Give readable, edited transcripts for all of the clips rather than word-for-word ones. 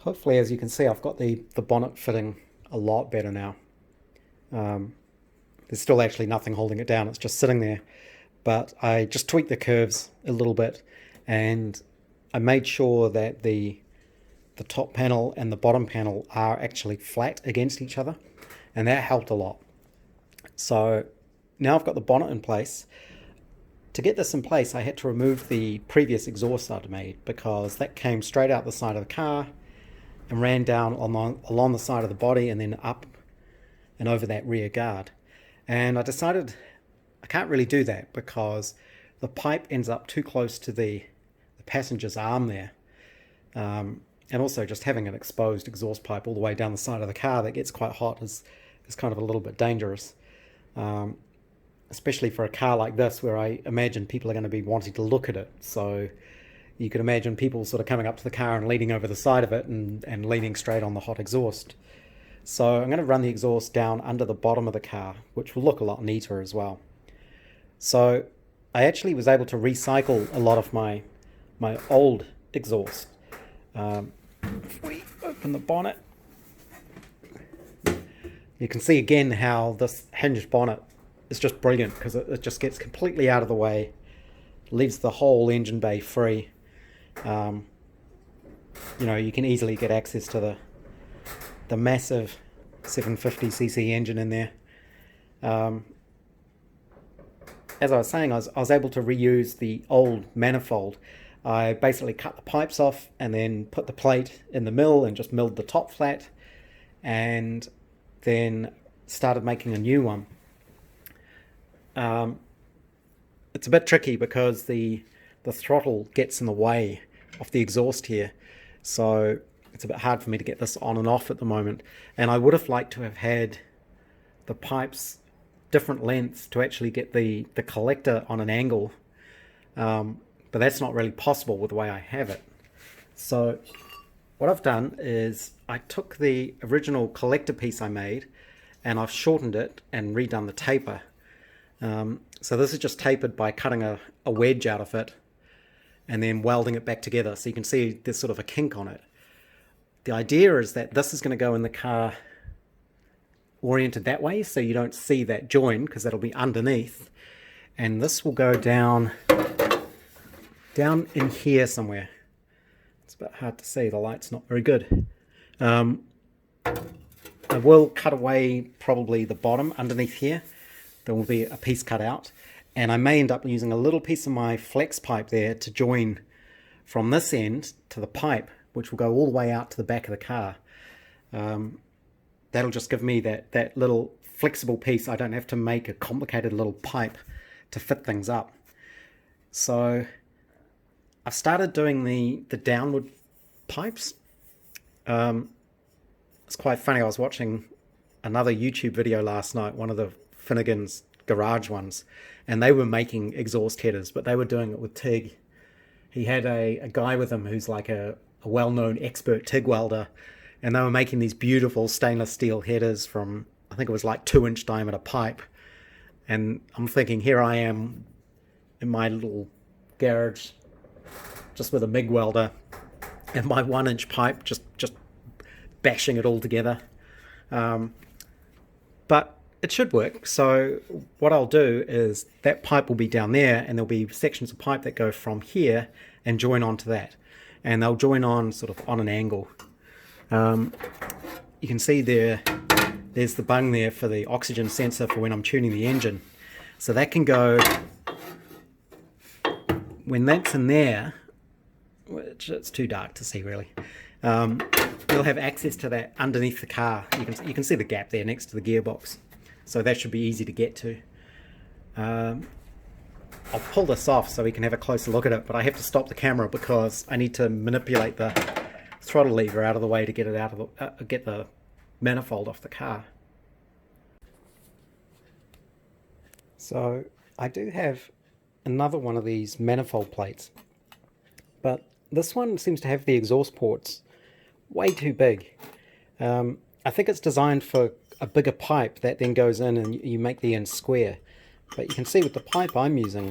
hopefully, as you can see, I've got the bonnet fitting a lot better now. There's still actually nothing holding it down, it's just sitting there. But I just tweaked the curves a little bit, and I made sure that the top panel and the bottom panel are actually flat against each other, and that helped a lot. So now I've got the bonnet in place. To get this in place, I had to remove the previous exhaust I'd made, because that came straight out the side of the car and ran down along the side of the body and then up and over that rear guard. And I decided I can't really do that because the pipe ends up too close to the passenger's arm there. And also just having an exposed exhaust pipe all the way down the side of the car that gets quite hot is kind of a little bit dangerous. Especially for a car like this, where I imagine people are going to be wanting to look at it. So you could imagine people sort of coming up to the car and leaning over the side of it and leaning straight on the hot exhaust. So I'm going to run the exhaust down under the bottom of the car, which will look a lot neater as well. So I actually was able to recycle a lot of my old exhaust. If we open the bonnet, you can see again how this hinged bonnet is just brilliant, because it just gets completely out of the way, leaves the whole engine bay free. You know, you can easily get access to the massive 750cc engine in there. As I was saying, I was able to reuse the old manifold. I basically cut the pipes off and then put the plate in the mill and just milled the top flat, and then started making a new one. It's a bit tricky because the throttle gets in the way of the exhaust here, so it's a bit hard for me to get this on and off at the moment. And I would have liked to have had the pipes different lengths to actually get the collector on an angle, but that's not really possible with the way I have it. So what I've done is I took the original collector piece I made and I've shortened it and redone the taper. So this is just tapered by cutting a wedge out of it and then welding it back together, so you can see there's sort of a kink on it. The idea is that this is going to go in the car oriented that way, so you don't see that join, because that'll be underneath, and this will go down in here somewhere. It's a bit hard to see, the light's not very good. I will cut away probably the bottom underneath here. There will be a piece cut out, and I may end up using a little piece of my flex pipe there to join from this end to the pipe, which will go all the way out to the back of the car. That'll just give me that little flexible piece. I don't have to make a complicated little pipe to fit things up. So I've started doing the downward pipes. It's quite funny, I was watching another YouTube video last night, one of the Finnegan's garage ones, and they were making exhaust headers, but they were doing it with TIG. He had a guy with him who's like a well-known expert TIG welder, and they were making these beautiful stainless steel headers from, I think it was like 2-inch diameter pipe. And I'm thinking, here I am in my little garage just with a MIG welder and my 1-inch pipe just bashing it all together. But it should work. So what I'll do is that pipe will be down there, and there'll be sections of pipe that go from here and join onto that, and they'll join on sort of on an angle. You can see there's the bung there for the oxygen sensor for when I'm tuning the engine. So that can go, when that's in there, which it's too dark to see really, you'll have access to that underneath the car. You can see the gap there next to the gearbox. So that should be easy to get to. I'll pull this off so we can have a closer look at it, but I have to stop the camera because I need to manipulate the throttle lever out of the way to get it out of get the manifold off the car. So I do have another one of these manifold plates, but this one seems to have the exhaust ports way too big. I think it's designed for a bigger pipe that then goes in and you make the end square. But you can see with the pipe I'm using,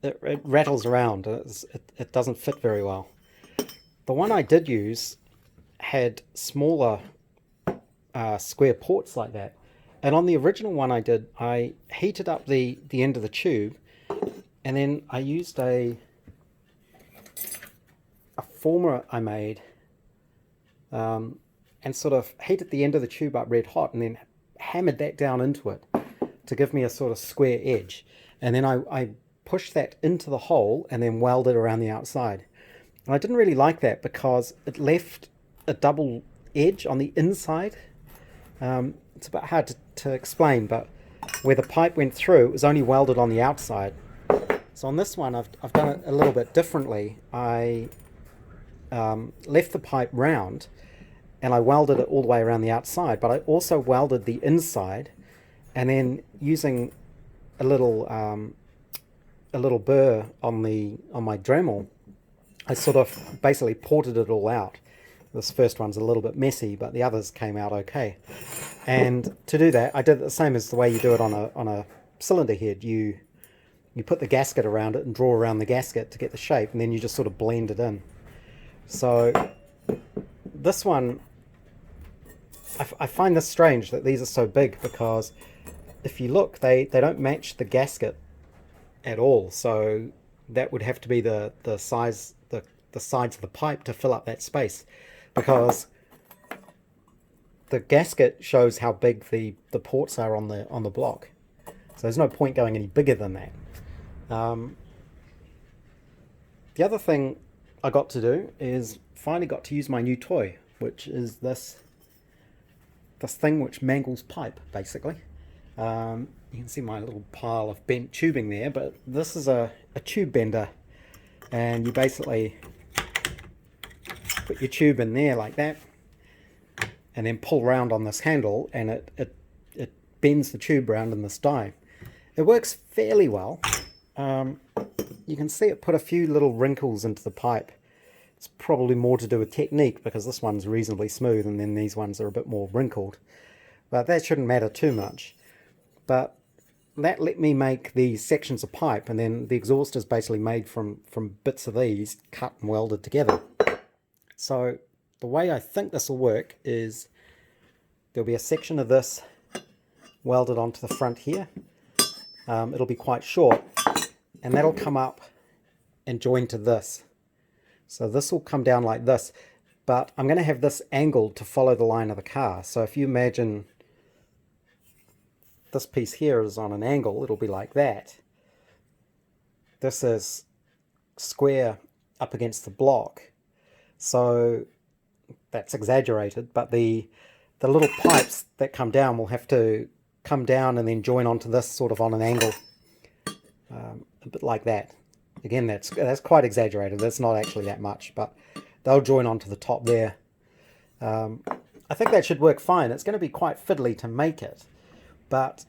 it rattles around. It doesn't fit very well. the one I did use had smaller square ports like that. And on the original one I did, I heated up the end of the tube, and then I used a former I made, and sort of heated the end of the tube up red hot, and then hammered that down into it to give me a sort of square edge. And then I pushed that into the hole and then welded around the outside. And I didn't really like that because it left a double edge on the inside. It's a bit hard to explain, but where the pipe went through, it was only welded on the outside. So on this one, I've done it a little bit differently. I left the pipe round, and I welded it all the way around the outside, but I also welded the inside, and then using a little burr on my Dremel, I sort of basically ported it all out. This first one's a little bit messy, but the others came out okay. And to do that, I did it the same as the way you do it on a cylinder head. You put the gasket around it and draw around the gasket to get the shape, and then you just sort of blend it in. So this one, I find this strange that these are so big, because if you look, they don't match the gasket at all. So that would have to be the size, the sides of the pipe to fill up that space, because the gasket shows how big the ports are on the block. So there's no point going any bigger than that. The other thing I got to do is finally got to use my new toy, which is this thing which mangles pipe, basically. You can see my little pile of bent tubing there, but this is a tube bender, and you basically put your tube in there like that, and then pull around on this handle, and it bends the tube round in this die. It works fairly well. You can see it put a few little wrinkles into the pipe. It's probably more to do with technique, because this one's reasonably smooth and then these ones are a bit more wrinkled. But that shouldn't matter too much. But that let me make these sections of pipe, and then the exhaust is basically made from bits of these cut and welded together. So the way I think this will work is there'll be a section of this welded onto the front here. It'll be quite short, and that'll come up and join to this. So this will come down like this, but I'm going to have this angled to follow the line of the car. So if you imagine this piece here is on an angle, it'll be like that. This is square up against the block, so that's exaggerated, but the little pipes that come down will have to come down and then join onto this sort of on an angle, a bit like that. Again, that's quite exaggerated. That's not actually that much, but they'll join onto the top there. I think that should work fine. It's going to be quite fiddly to make it, but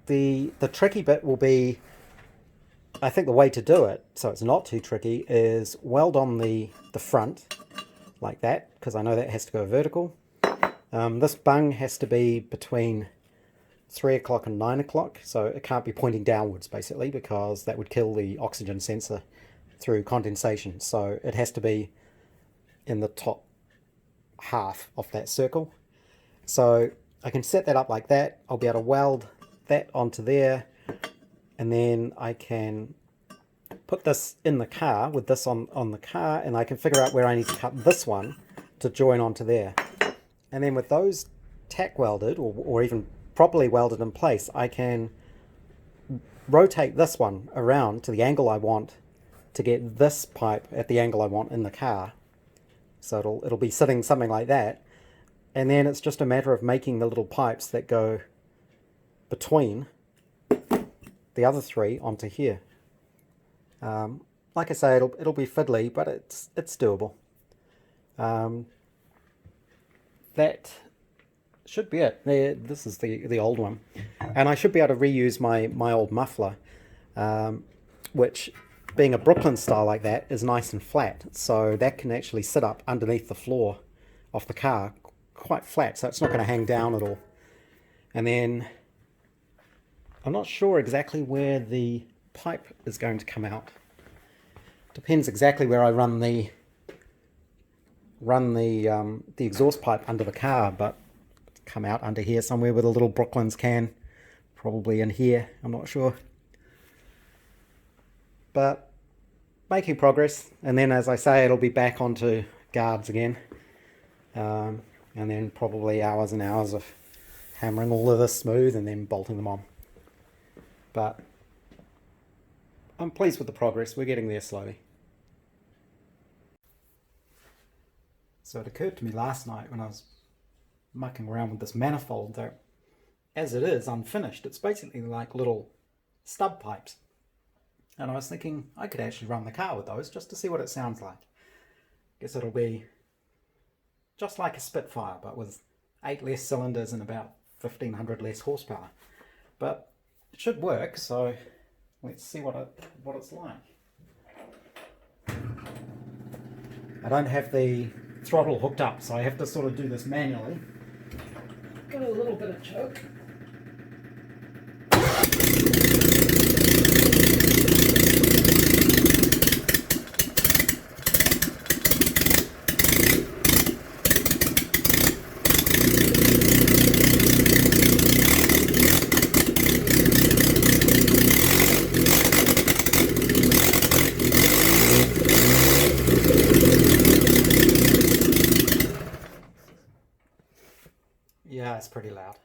the tricky bit will be, I think the way to do it so it's not too tricky, is weld on the front like that, because I know that has to go vertical. This bung has to be between 3 o'clock and 9 o'clock, so it can't be pointing downwards basically, because that would kill the oxygen sensor through condensation. So it has to be in the top half of that circle. So I can set that up like that. I'll be able to weld that onto there, and then I can put this in the car with this on the car, and I can figure out where I need to cut this one to join onto there. And then with those tack welded, or even properly welded in place, I can rotate this one around to the angle I want to get this pipe at the angle I want in the car. So it'll be sitting something like that, and then it's just a matter of making the little pipes that go between the other three onto here. Like I say, it'll be fiddly, but it's doable. That should be it. There, this is the old one, and I should be able to reuse my old muffler, which, being a Brooklyn style like that, is nice and flat, so that can actually sit up underneath the floor of the car quite flat, so it's not going to hang down at all. And then I'm not sure exactly where the pipe is going to come out. Depends exactly where I run the run the exhaust pipe under the car, but it's come out under here somewhere with a little Brooklands can, probably in here, I'm not sure. But making progress, and then as I say, it'll be back onto guards again, and then probably hours and hours of hammering all of this smooth and then bolting them on. But I'm pleased with the progress. We're getting there slowly. So it occurred to me last night when I was mucking around with this manifold that as it is unfinished, it's basically like little stub pipes. And I was thinking I could actually run the car with those just to see what it sounds like. Guess it'll be just like a Spitfire, but with 8 less cylinders and about 1500 less horsepower. But it should work, so let's see what it's like. I don't have the throttle hooked up, so I have to sort of do this manually. Got a little bit of choke. Yeah, it's pretty loud.